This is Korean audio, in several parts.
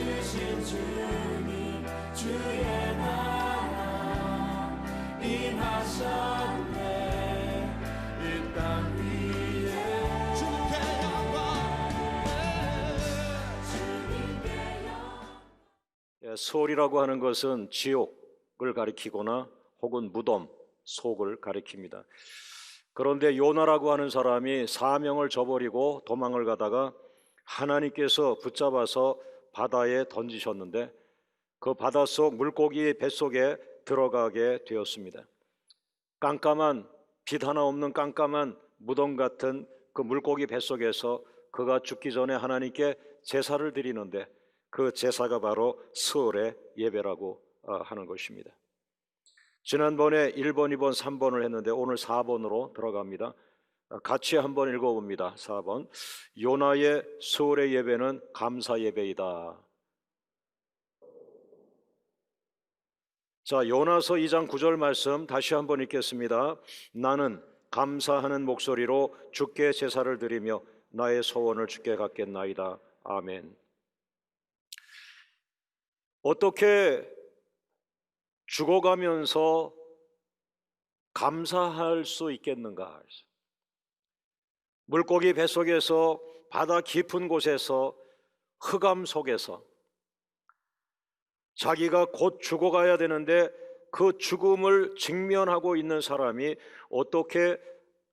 주신 주님 주의 나라 임하셨네. 이 땅 위에 주님께 영광. 소리라고 하는 것은 지옥을 가리키거나 혹은 무덤, 속을 가리킵니다. 그런데 요나라고 하는 사람이 사명을 저버리고 도망을 가다가 하나님께서 붙잡아서 바다에 던지셨는데 그 바닷속 물고기 뱃속에 들어가게 되었습니다. 깜깜한, 빛 하나 없는 깜깜한 무덤 같은 그 물고기 뱃속에서 그가 죽기 전에 하나님께 제사를 드리는데 그 제사가 바로 수월의 예배라고 하는 것입니다. 지난번에 1번, 2번, 3번을 했는데 오늘 4번으로 들어갑니다. 같이 한번 읽어봅니다. 4번. 요나의 수월의 예배는 감사 예배이다. 자, 요나서 2장 9절 말씀 다시 한번 읽겠습니다. 나는 감사하는 목소리로 주께 제사를 드리며 나의 소원을 주께 갖겠나이다. 아멘. 어떻게 죽어가면서 감사할 수 있겠는가? 물고기 뱃속에서, 바다 깊은 곳에서, 흑암 속에서 자기가 곧 죽어가야 되는데 그 죽음을 직면하고 있는 사람이 어떻게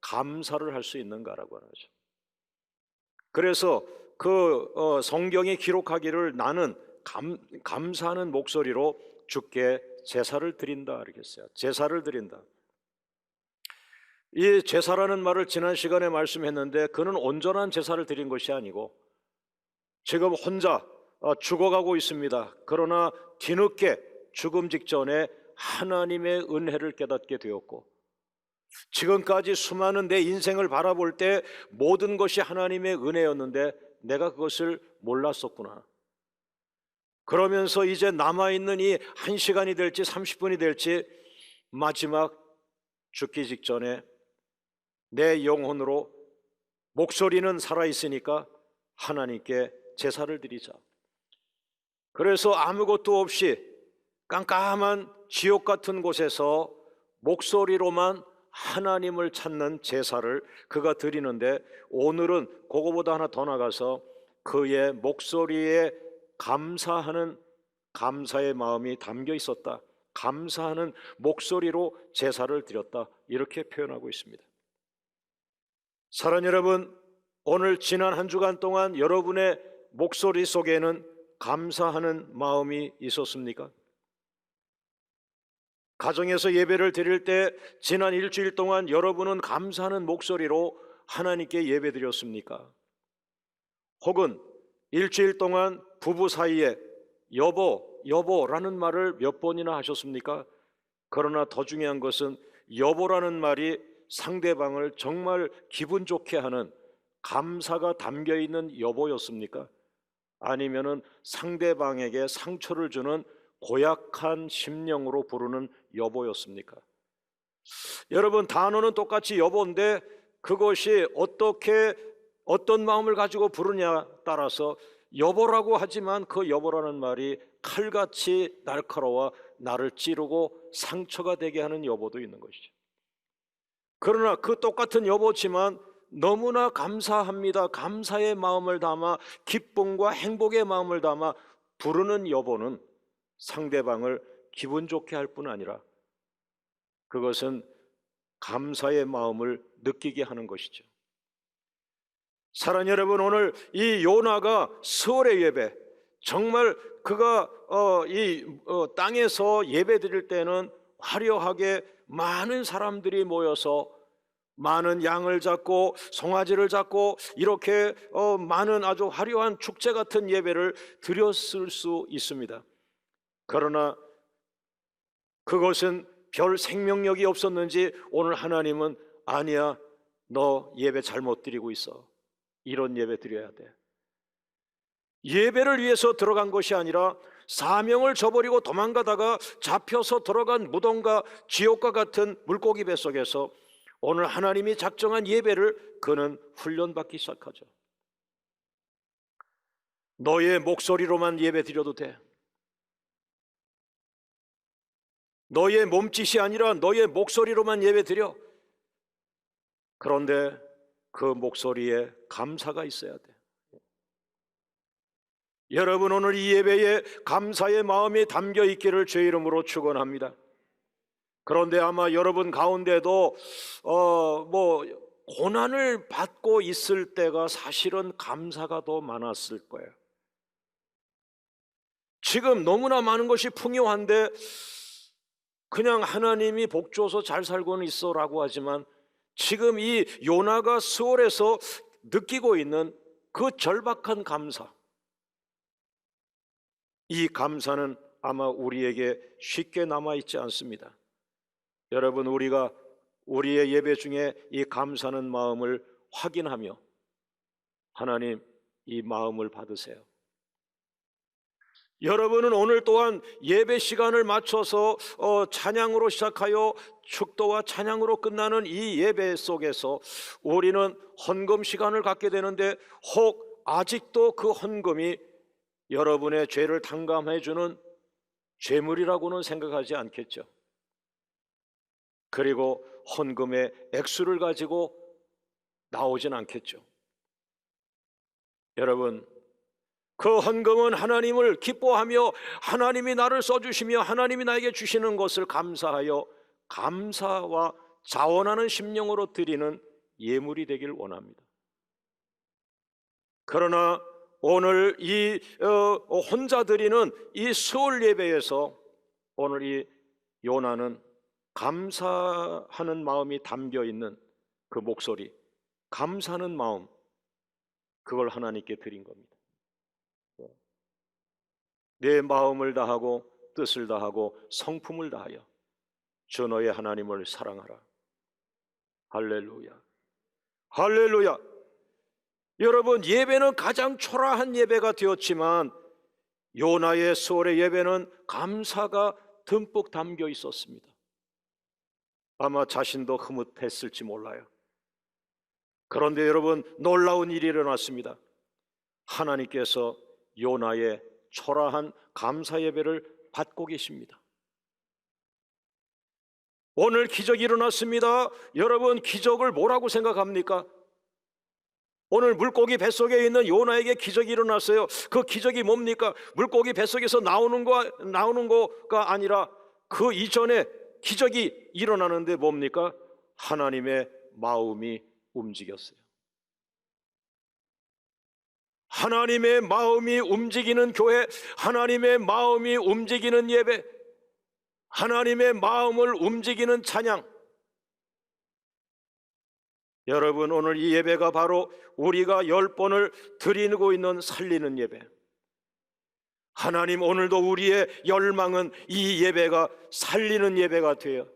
감사를 할 수 있는가라고 하죠. 그래서 그 성경이 기록하기를 나는 감사하는 목소리로 주께 제사를 드린다 이렇게 했어요. 제사를 드린다. 이 제사라는 말을 지난 시간에 말씀했는데 그는 온전한 제사를 드린 것이 아니고 지금 혼자 죽어가고 있습니다. 그러나 뒤늦게 죽음 직전에 하나님의 은혜를 깨닫게 되었고 지금까지 수많은 내 인생을 바라볼 때 모든 것이 하나님의 은혜였는데 내가 그것을 몰랐었구나. 그러면서 이제 남아있는 이 1시간이 될지 30분이 될지 마지막 죽기 직전에 내 영혼으로 목소리는 살아있으니까 하나님께 제사를 드리자. 그래서 아무것도 없이 깜깜한 지옥 같은 곳에서 목소리로만 하나님을 찾는 제사를 그가 드리는데 오늘은 그거보다 하나 더 나가서 그의 목소리에 감사하는 감사의 마음이 담겨 있었다. 감사하는 목소리로 제사를 드렸다. 이렇게 표현하고 있습니다. 사랑하는 여러분, 오늘 지난 한 주간 동안 여러분의 목소리 속에는 감사하는 마음이 있었습니까? 가정에서 예배를 드릴 때 지난 일주일 동안 여러분은 감사하는 목소리로 하나님께 예배 드렸습니까? 혹은 일주일 동안 부부 사이에 여보라는 말을 몇 번이나 하셨습니까? 그러나 더 중요한 것은 여보라는 말이 상대방을 정말 기분 좋게 하는 감사가 담겨 있는 여보였습니까? 아니면은 상대방에게 상처를 주는 고약한 심령으로 부르는 여보였습니까? 여러분, 단어는 똑같이 여보인데 그것이 어떤 마음을 가지고 부르냐에 따라서 여보라고 하지만 그 여보라는 말이 칼같이 날카로워 나를 찌르고 상처가 되게 하는 여보도 있는 것이죠. 그러나 그 똑같은 여보지만 너무나 감사합니다, 감사의 마음을 담아 기쁨과 행복의 마음을 담아 부르는 여보는 상대방을 기분 좋게 할 뿐 아니라 그것은 감사의 마음을 느끼게 하는 것이죠. 사랑하는 여러분, 오늘 이 요나가 수월의 예배, 정말 그가 땅에서 예배 드릴 때는 화려하게 많은 사람들이 모여서 많은 양을 잡고 송아지를 잡고 이렇게 많은 아주 화려한 축제 같은 예배를 드렸을 수 있습니다. 그러나 그것은 별 생명력이 없었는지 오늘 하나님은 아니야, 너 예배 잘못 드리고 있어, 이런 예배 드려야 돼. 예배를 위해서 들어간 것이 아니라 사명을 저버리고 도망가다가 잡혀서 들어간 무덤과 지옥과 같은 물고기 뱃속에서 오늘 하나님이 작정한 예배를 그는 훈련받기 시작하죠. 너의 목소리로만 예배 드려도 돼. 너의 몸짓이 아니라 너의 목소리로만 예배 드려. 그런데 그 목소리에 감사가 있어야 돼. 여러분, 오늘 이 예배에 감사의 마음이 담겨 있기를 주의 이름으로 축원합니다. 그런데 아마 여러분 가운데도 고난을 받고 있을 때가 사실은 감사가 더 많았을 거예요. 지금 너무나 많은 것이 풍요한데 그냥 하나님이 복 줘서 잘 살고는 있어라고 하지만, 지금 이 요나가 스올에서 느끼고 있는 그 절박한 감사, 이 감사는 아마 우리에게 쉽게 남아있지 않습니다. 여러분, 우리가 우리의 예배 중에 이 감사하는 마음을 확인하며 하나님, 이 마음을 받으세요. 여러분은 오늘 또한 예배 시간을 맞춰서 찬양으로 시작하여 축도와 찬양으로 끝나는 이 예배 속에서 우리는 헌금 시간을 갖게 되는데, 혹 아직도 그 헌금이 여러분의 죄를 탕감해 주는 죄물이라고는 생각하지 않겠죠. 그리고 헌금의 액수를 가지고 나오진 않겠죠. 여러분, 그 헌금은 하나님을 기뻐하며 하나님이 나를 써주시며 하나님이 나에게 주시는 것을 감사하여 감사와 자원하는 심령으로 드리는 예물이 되길 원합니다. 그러나 오늘 이 혼자 드리는 이 수월 예배에서 오늘 이 요나는 감사하는 마음이 담겨 있는 그 목소리, 감사하는 마음, 그걸 하나님께 드린 겁니다. 내 마음을 다하고 뜻을 다하고 성품을 다하여 주 너의 하나님을 사랑하라. 할렐루야, 할렐루야. 여러분, 예배는 가장 초라한 예배가 되었지만 요나의 수월의 예배는 감사가 듬뿍 담겨 있었습니다. 아마 자신도 흐뭇했을지 몰라요. 그런데 여러분, 놀라운 일이 일어났습니다. 하나님께서 요나의 초라한 감사 예배를 받고 계십니다. 오늘 기적이 일어났습니다. 여러분, 기적을 뭐라고 생각합니까? 오늘 물고기 뱃속에 있는 요나에게 기적이 일어났어요. 그 기적이 뭡니까? 물고기 뱃속에서 나오는 거가 아니라 그 이전에 기적이 일어나는데 뭡니까? 하나님의 마음이 움직였어요. 하나님의 마음이 움직이는 교회, 하나님의 마음이 움직이는 예배, 하나님의 마음을 움직이는 찬양. 여러분, 오늘 이 예배가 바로 우리가 10번을 드리고 있는 살리는 예배. 하나님, 오늘도 우리의 열망은 이 예배가 살리는 예배가 되어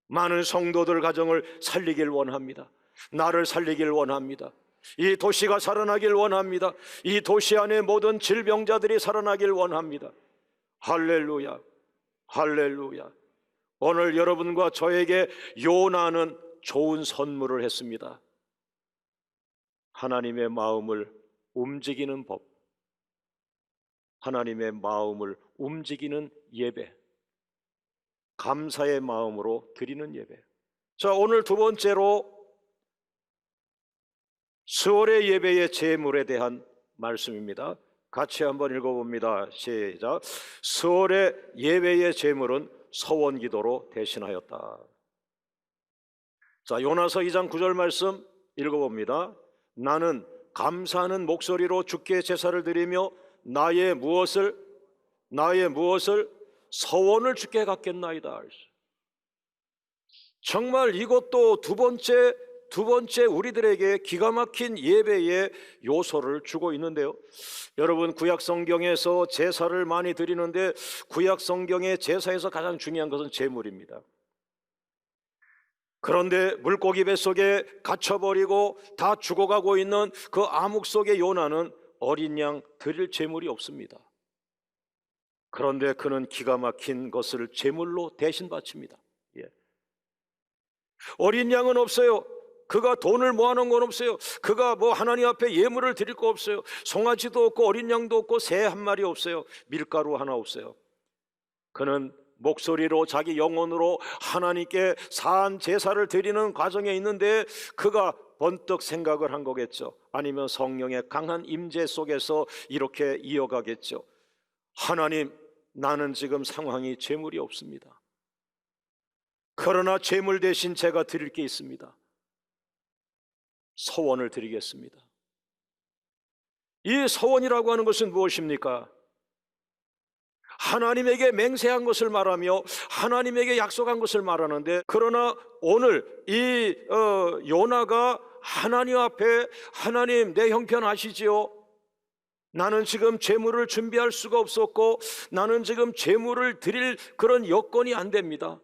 많은 성도들 가정을 살리길 원합니다. 나를 살리길 원합니다. 이 도시가 살아나길 원합니다. 이 도시 안에 모든 질병자들이 살아나길 원합니다. 할렐루야, 할렐루야. 오늘 여러분과 저에게 요나는 좋은 선물을 했습니다. 하나님의 마음을 움직이는 법, 하나님의 마음을 움직이는 예배, 감사의 마음으로 드리는 예배. 자, 오늘 두 번째로 수월의 예배의 제물에 대한 말씀입니다. 같이 한번 읽어봅니다. 시작. 수월의 예배의 제물은 서원 기도로 대신하였다. 자, 요나서 2장 9절 말씀 읽어봅니다. 나는 감사하는 목소리로 주께 제사를 드리며 나의 무엇을 서원을 주께 갖겠나이다. 정말 이것도 두 번째 우리들에게 기가 막힌 예배의 요소를 주고 있는데요. 여러분, 구약 성경에서 제사를 많이 드리는데 구약 성경의 제사에서 가장 중요한 것은 제물입니다. 그런데 물고기 뱃속에 갇혀버리고 다 죽어가고 있는 그 암흑 속의 요나는 어린 양 드릴 제물이 없습니다. 그런데 그는 기가 막힌 것을 제물로 대신 바칩니다. 어린 양은 없어요. 그가 돈을 모아놓은 건 없어요. 그가 뭐 하나님 앞에 예물을 드릴 거 없어요. 송아지도 없고 어린 양도 없고 새 한 마리 없어요. 밀가루 하나 없어요. 그는 목소리로 자기 영혼으로 하나님께 산 제사를 드리는 과정에 있는데 그가 번뜩 생각을 한 거겠죠. 아니면 성령의 강한 임재 속에서 이렇게 이어가겠죠. 하나님, 나는 지금 상황이 재물이 없습니다. 그러나 재물 대신 제가 드릴 게 있습니다. 서원을 드리겠습니다. 이 서원이라고 하는 것은 무엇입니까? 하나님에게 맹세한 것을 말하며 하나님에게 약속한 것을 말하는데, 그러나 오늘 이 요나가 하나님 앞에, 하나님 내 형편 아시지요? 나는 지금 재물을 준비할 수가 없었고 나는 지금 재물을 드릴 그런 여건이 안 됩니다.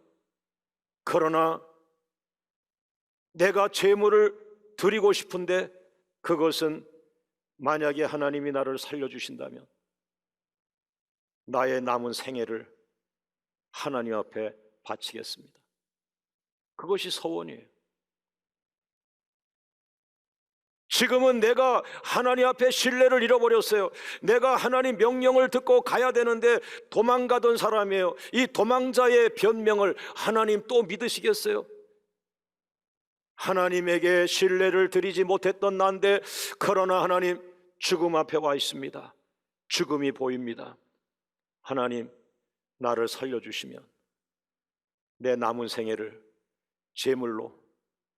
그러나 내가 재물을 드리고 싶은데 그것은 만약에 하나님이 나를 살려주신다면 나의 남은 생애를 하나님 앞에 바치겠습니다. 그것이 서원이에요. 지금은 내가 하나님 앞에 신뢰를 잃어버렸어요. 내가 하나님 명령을 듣고 가야 되는데 도망가던 사람이에요. 이 도망자의 변명을 하나님 또 믿으시겠어요? 하나님에게 신뢰를 드리지 못했던 난데, 그러나 하나님 죽음 앞에 와 있습니다. 죽음이 보입니다. 하나님, 나를 살려주시면 내 남은 생애를 제물로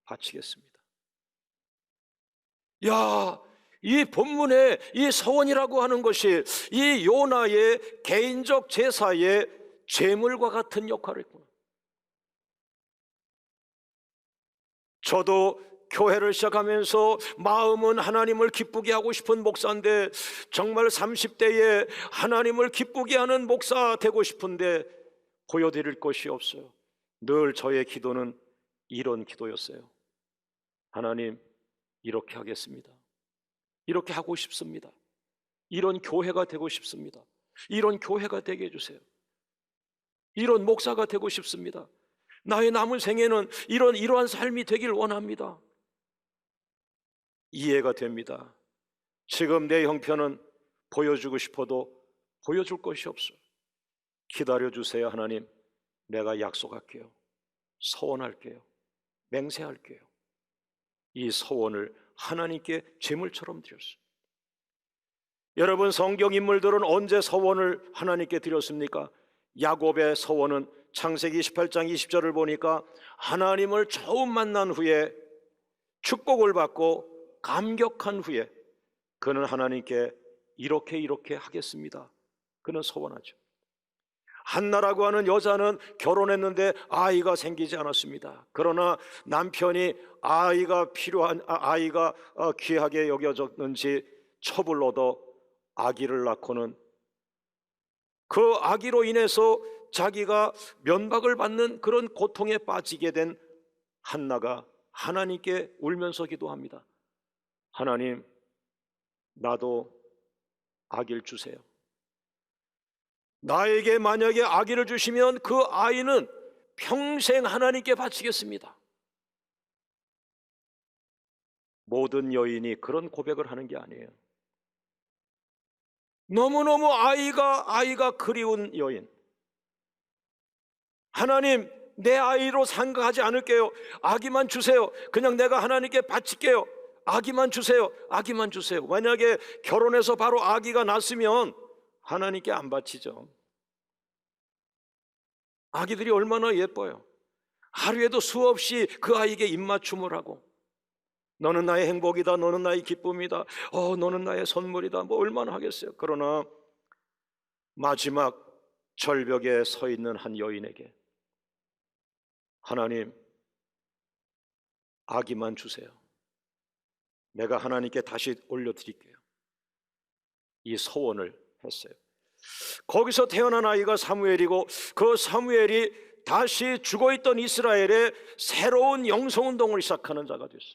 바치겠습니다. 야, 이 본문에 이 서원이라고 하는 것이 이 요나의 개인적 제사의 제물과 같은 역할을 했구나. 저도 교회를 시작하면서 마음은 하나님을 기쁘게 하고 싶은 목사인데, 정말 30대에 하나님을 기쁘게 하는 목사 되고 싶은데 보여드릴 것이 없어요. 늘 저의 기도는 이런 기도였어요. 하나님, 이렇게 하겠습니다. 이렇게 하고 싶습니다. 이런 교회가 되고 싶습니다. 이런 교회가 되게 해주세요. 이런 목사가 되고 싶습니다. 나의 남은 생애는 이러한 삶이 되길 원합니다. 이해가 됩니다. 지금 내 형편은 보여주고 싶어도 보여줄 것이 없어요. 기다려주세요. 하나님, 내가 약속할게요. 서원할게요. 맹세할게요. 이 서원을 하나님께 제물처럼 드렸어요. 여러분, 성경 인물들은 언제 서원을 하나님께 드렸습니까? 야곱의 서원은 창세기 28장 20절을 보니까 하나님을 처음 만난 후에 축복을 받고 감격한 후에 그는 하나님께 이렇게 하겠습니다. 그는 서원하죠. 한나라고 하는 여자는 결혼했는데 아이가 생기지 않았습니다. 그러나 남편이 아이가 귀하게 여겨졌는지 첩을 얻어 아기를 낳고는 그 아기로 인해서 자기가 면박을 받는 그런 고통에 빠지게 된 한나가 하나님께 울면서 기도합니다. 하나님, 나도 아기를 주세요. 나에게 만약에 아기를 주시면 그 아이는 평생 하나님께 바치겠습니다. 모든 여인이 그런 고백을 하는 게 아니에요. 너무너무 아이가 그리운 여인, 하나님, 내 아이로 생각하지 않을게요. 아기만 주세요. 그냥 내가 하나님께 바칠게요. 아기만 주세요. 아기만 주세요. 만약에 결혼해서 바로 아기가 났으면 하나님께 안 바치죠. 아기들이 얼마나 예뻐요. 하루에도 수없이 그 아이에게 입맞춤을 하고, 너는 나의 행복이다, 너는 나의 기쁨이다, 너는 나의 선물이다, 뭐 얼마나 하겠어요. 그러나 마지막 절벽에 서 있는 한 여인에게 하나님, 아기만 주세요. 내가 하나님께 다시 올려드릴게요. 이 서원을 했어요. 거기서 태어난 아이가 사무엘이고, 그 사무엘이 다시 죽어있던 이스라엘의 새로운 영성운동을 시작하는 자가 됐어요.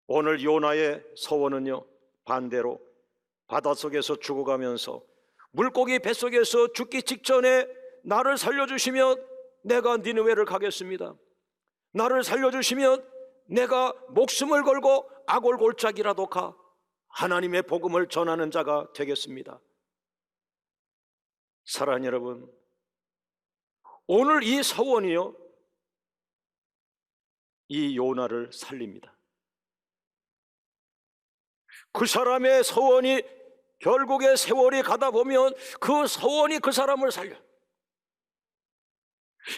오늘 요나의 서원은요, 반대로 바닷속에서 죽어가면서 물고기 뱃속에서 죽기 직전에 나를 살려주시면 내가 니느웨를 가겠습니다. 나를 살려주시면 내가 목숨을 걸고 아골골짜기라도 가 하나님의 복음을 전하는 자가 되겠습니다. 사랑하는 여러분, 오늘 이 서원이요, 이 요나를 살립니다. 그 사람의 서원이 결국에 세월이 가다 보면 그 서원이 그 사람을 살려.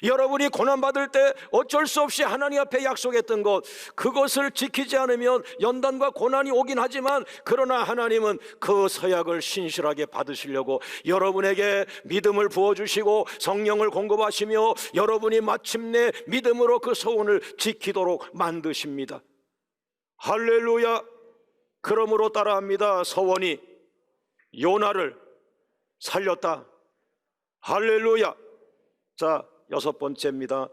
여러분이 고난받을 때 어쩔 수 없이 하나님 앞에 약속했던 것, 그것을 지키지 않으면 연단과 고난이 오긴 하지만, 그러나 하나님은 그 서약을 신실하게 받으시려고 여러분에게 믿음을 부어주시고 성령을 공급하시며 여러분이 마침내 믿음으로 그 서원을 지키도록 만드십니다. 할렐루야. 그러므로 따라합니다. 서원이 요나를 살렸다. 할렐루야. 자, 6번째입니다.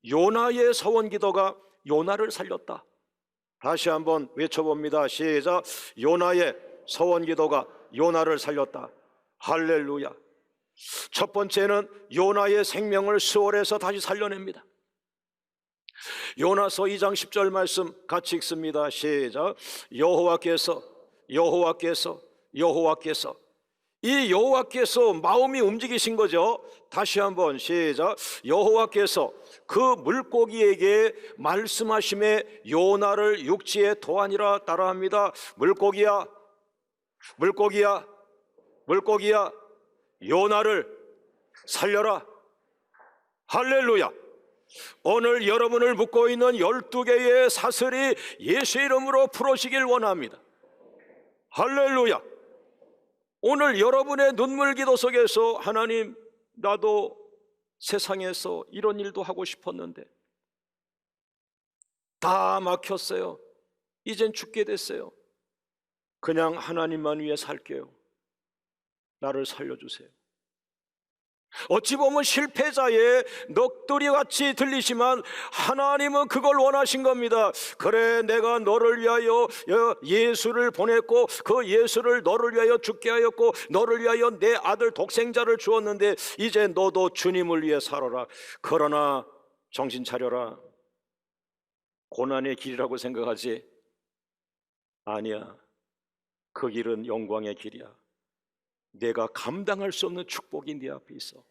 요나의 서원 기도가 요나를 살렸다. 다시 한번 외쳐봅니다. 시작. 요나의 서원 기도가 요나를 살렸다. 할렐루야. 첫 번째는 요나의 생명을 수월에서 다시 살려냅니다. 요나서 2장 10절 말씀 같이 읽습니다. 시작. 여호와께서 이 여호와께서 마음이 움직이신 거죠. 다시 한번 시작. 여호와께서 그 물고기에게 말씀하심에 요나를 육지에 도하니라. 따라합니다. 물고기야 요나를 살려라. 할렐루야. 오늘 여러분을 묶고 있는 12개의 사슬이 예수 이름으로 풀어지길 원합니다. 할렐루야. 오늘 여러분의 눈물 기도 속에서 하나님, 나도 세상에서 이런 일도 하고 싶었는데 다 막혔어요. 이젠 죽게 됐어요. 그냥 하나님만 위해 살게요. 나를 살려주세요. 어찌 보면 실패자의 넋두리 같이 들리지만 하나님은 그걸 원하신 겁니다. 그래, 내가 너를 위하여 예수를 보냈고 그 예수를 너를 위하여 죽게 하였고 너를 위하여 내 아들 독생자를 주었는데 이제 너도 주님을 위해 살아라. 그러나 정신 차려라. 고난의 길이라고 생각하지? 아니야. 그 길은 영광의 길이야. 내가 감당할 수 없는 축복이 네 앞에 있어.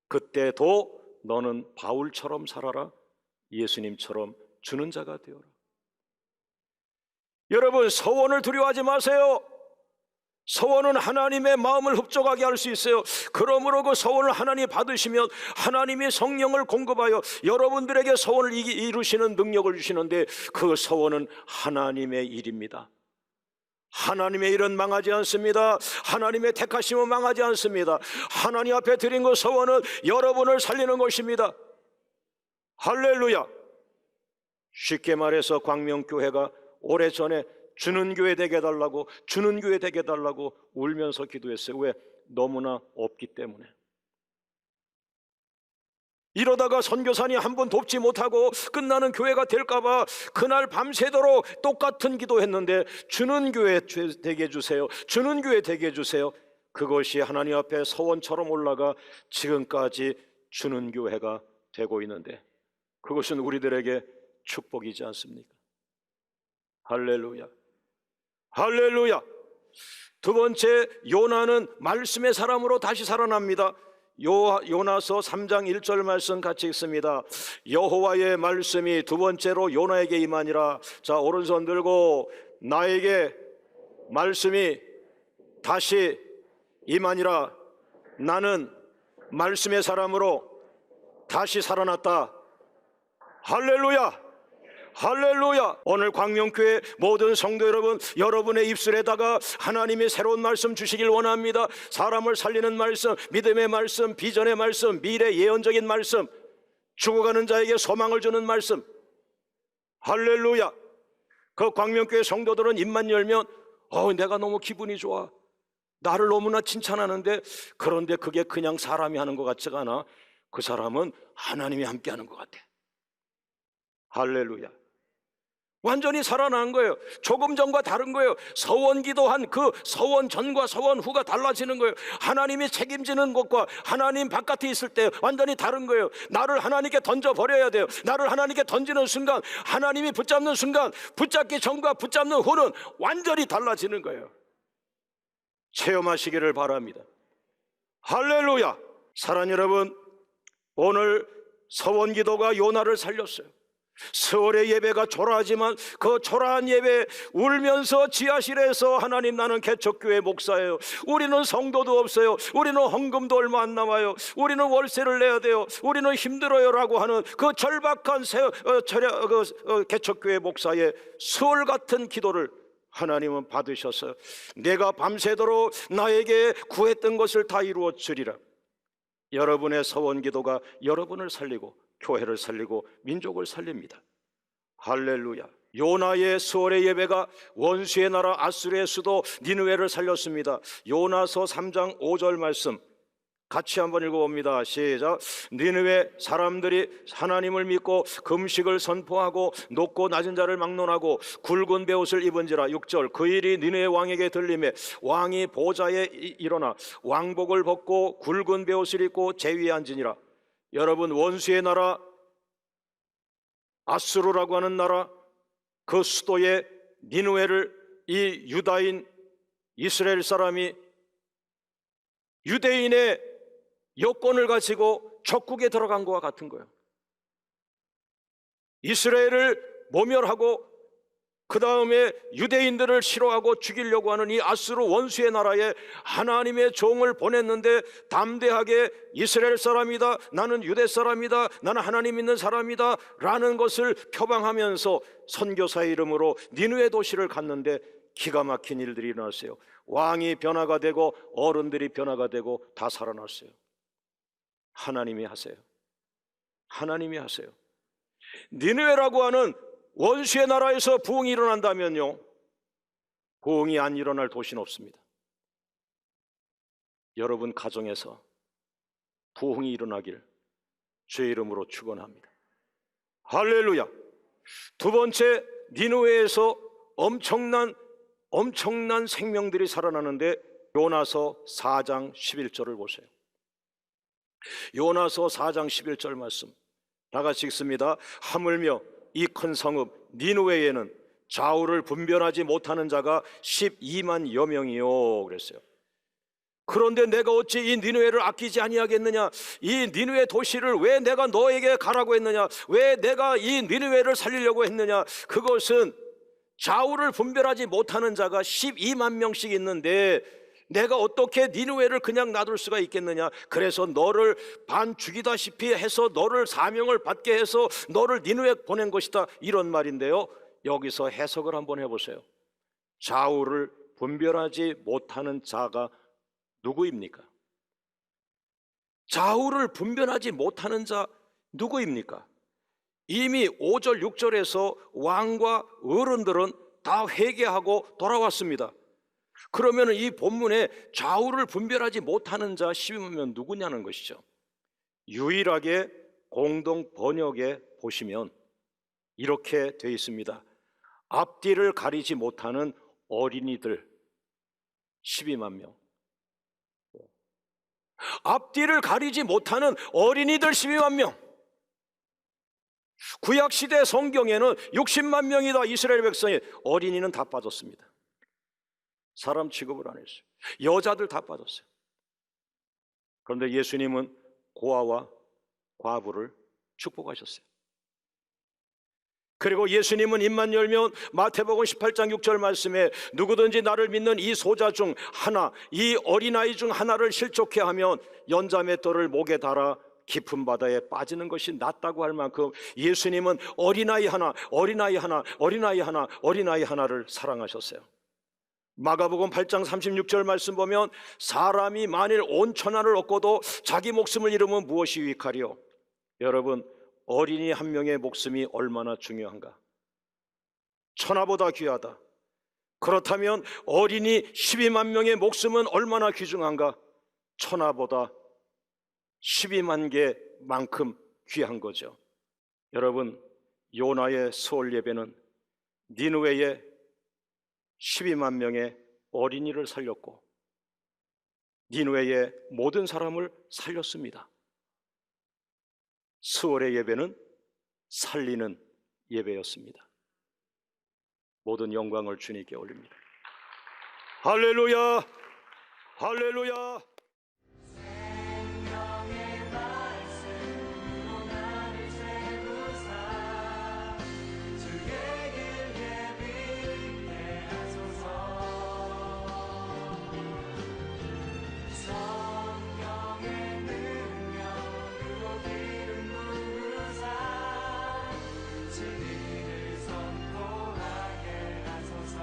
그때도 너는 바울처럼 살아라. 예수님처럼 주는 자가 되어라. 여러분, 서원을 두려워하지 마세요. 서원은 하나님의 마음을 흡족하게 할 수 있어요. 그러므로 그 서원을 하나님이 받으시면 하나님이 성령을 공급하여 여러분들에게 서원을 이루시는 능력을 주시는데, 그 서원은 하나님의 일입니다. 하나님의 일은 망하지 않습니다. 하나님의 택하심은 망하지 않습니다. 하나님 앞에 드린 그 서원은 여러분을 살리는 것입니다. 할렐루야. 쉽게 말해서 광명교회가 오래전에 주는 교회 되게 해달라고 울면서 기도했어요. 왜? 너무나 없기 때문에. 이러다가 선교사님 한 번 돕지 못하고 끝나는 교회가 될까봐 그날 밤새도록 똑같은 기도했는데, 주는 교회 되게 해주세요, 주는 교회 되게 해주세요. 그것이 하나님 앞에 서원처럼 올라가 지금까지 주는 교회가 되고 있는데, 그것은 우리들에게 축복이지 않습니까? 할렐루야. 할렐루야. 두 번째, 요나는 말씀의 사람으로 다시 살아납니다. 요나서 3장 1절 말씀 같이 읽습니다. 여호와의 말씀이 두 번째로 요나에게 임하니라. 자, 오른손 들고, 나에게 말씀이 다시 임하니라. 나는 말씀의 사람으로 다시 살아났다. 할렐루야. 할렐루야. 오늘 광명교회 모든 성도 여러분, 여러분의 입술에다가 하나님의 새로운 말씀 주시길 원합니다. 사람을 살리는 말씀, 믿음의 말씀, 비전의 말씀, 미래 예언적인 말씀, 죽어가는 자에게 소망을 주는 말씀. 할렐루야. 그 광명교회 성도들은 입만 열면 내가 너무 기분이 좋아, 나를 너무나 칭찬하는데, 그런데 그게 그냥 사람이 하는 것 같지가 않아. 그 사람은 하나님이 함께 하는 것 같아. 할렐루야. 완전히 살아난 거예요. 조금 전과 다른 거예요. 서원 기도한 그 서원 전과 서원 후가 달라지는 거예요. 하나님이 책임지는 것과 하나님 바깥에 있을 때 완전히 다른 거예요. 나를 하나님께 던져버려야 돼요. 나를 하나님께 던지는 순간, 하나님이 붙잡는 순간, 붙잡기 전과 붙잡는 후는 완전히 달라지는 거예요. 체험하시기를 바랍니다. 할렐루야. 사랑하는 여러분, 오늘 서원 기도가 요나를 살렸어요. 서울의 예배가 초라하지만 그 초라한 예배 울면서 지하실에서 하나님, 나는 개척교회 목사예요. 우리는 성도도 없어요. 우리는 헌금도 얼마 안 남아요. 우리는 월세를 내야 돼요. 우리는 힘들어요 라고 하는 그 절박한 개척교회 목사의 수월 같은 기도를 하나님은 받으셔서 내가 밤새도록 나에게 구했던 것을 다 이루어 주리라. 여러분의 서원 기도가 여러분을 살리고 교회를 살리고 민족을 살립니다. 할렐루야. 요나의 수월의 예배가 원수의 나라 아수르의 수도 니느웨를 살렸습니다. 요나서 3장 5절 말씀 같이 한번 읽어봅니다. 시작. 니느웨 사람들이 하나님을 믿고 금식을 선포하고 높고 낮은 자를 막론하고 굵은 베옷을 입은지라. 6절. 그 일이 니느웨 왕에게 들림에 왕이 보좌에 일어나 왕복을 벗고 굵은 베옷을 입고 제위에 앉으니라. 여러분, 원수의 나라 아수르라고 하는 나라, 그 수도의 니느웨를 이 유다인 이스라엘 사람이 유대인의 여권을 가지고 적국에 들어간 것과 같은 거예요. 이스라엘을 모멸하고 그 다음에 유대인들을 싫어하고 죽이려고 하는 이 아수르 원수의 나라에 하나님의 종을 보냈는데 담대하게 이스라엘 사람이다, 나는 유대 사람이다, 나는 하나님 믿는 사람이다 라는 것을 표방하면서 선교사의 이름으로 니느웨 도시를 갔는데 기가 막힌 일들이 일어났어요. 왕이 변화가 되고 어른들이 변화가 되고 다 살아났어요. 하나님이 하세요. 하나님이 하세요. 니느웨라고 하는 원수의 나라에서 부흥이 일어난다면요, 부흥이 안 일어날 도시는 없습니다. 여러분 가정에서 부흥이 일어나길 주의 이름으로 축원합니다. 할렐루야. 두 번째, 니느웨에서 엄청난 생명들이 살아나는데 요나서 4장 11절을 보세요. 요나서 4장 11절 말씀 다 같이 읽습니다. 하물며 이 큰 성읍 니느웨에는 좌우를 분별하지 못하는 자가 12만여 명이요 그랬어요. 그런데 내가 어찌 이 니느웨를 아끼지 아니하겠느냐? 이 니느웨 도시를 왜 내가 너에게 가라고 했느냐? 왜 내가 이 니느웨를 살리려고 했느냐? 그것은 좌우를 분별하지 못하는 자가 12만 명씩 있는데 내가 어떻게 니느웨를 그냥 놔둘 수가 있겠느냐? 그래서 너를 반 죽이다시피 해서 너를 사명을 받게 해서 너를 니느웨 보낸 것이다, 이런 말인데요, 여기서 해석을 한번 해보세요. 좌우를 분별하지 못하는 자가 누구입니까? 좌우를 분별하지 못하는 자 누구입니까? 이미 5절 6절에서 왕과 어른들은 다 회개하고 돌아왔습니다. 그러면 이 본문에 좌우를 분별하지 못하는 자 12만 누구냐는 것이죠. 유일하게 공동 번역에 보시면 이렇게 되어 있습니다. 앞뒤를 가리지 못하는 어린이들 12만 명. 앞뒤를 가리지 못하는 어린이들 12만 명. 구약시대 성경에는 60만 명이다 이스라엘 백성이. 어린이는 다 빠졌습니다. 사람 취급을 안 했어요. 여자들 다 빠졌어요. 그런데 예수님은 고아와 과부를 축복하셨어요. 그리고 예수님은 입만 열면 마태복음 18장 6절 말씀에 누구든지 나를 믿는 이 소자 중 하나, 이 어린아이 중 하나를 실족해 하면 연자맷돌을 목에 달아 깊은 바다에 빠지는 것이 낫다고 할 만큼 예수님은 어린아이 하나, 어린아이 하나, 어린아이 하나, 어린아이 하나를 사랑하셨어요. 마가복음 8장 36절 말씀 보면 사람이 만일 온 천하를 얻고도 자기 목숨을 잃으면 무엇이 유익하리요? 여러분, 어린이 한 명의 목숨이 얼마나 중요한가? 천하보다 귀하다. 그렇다면 어린이 12만 명의 목숨은 얼마나 귀중한가? 천하보다 12만 개만큼 귀한 거죠. 여러분, 요나의 수월 예배는 니느웨의 12만 명의 어린이를 살렸고 니느웨의 모든 사람을 살렸습니다. 스월의 예배는 살리는 예배였습니다. 모든 영광을 주님께 올립니다. 할렐루야, 할렐루야. 생명의 말씀으로 나를 세우사 주의 길 예비케 하소서. 성령의 능력으로 길을 부으사 진리를 선포하게 하소서.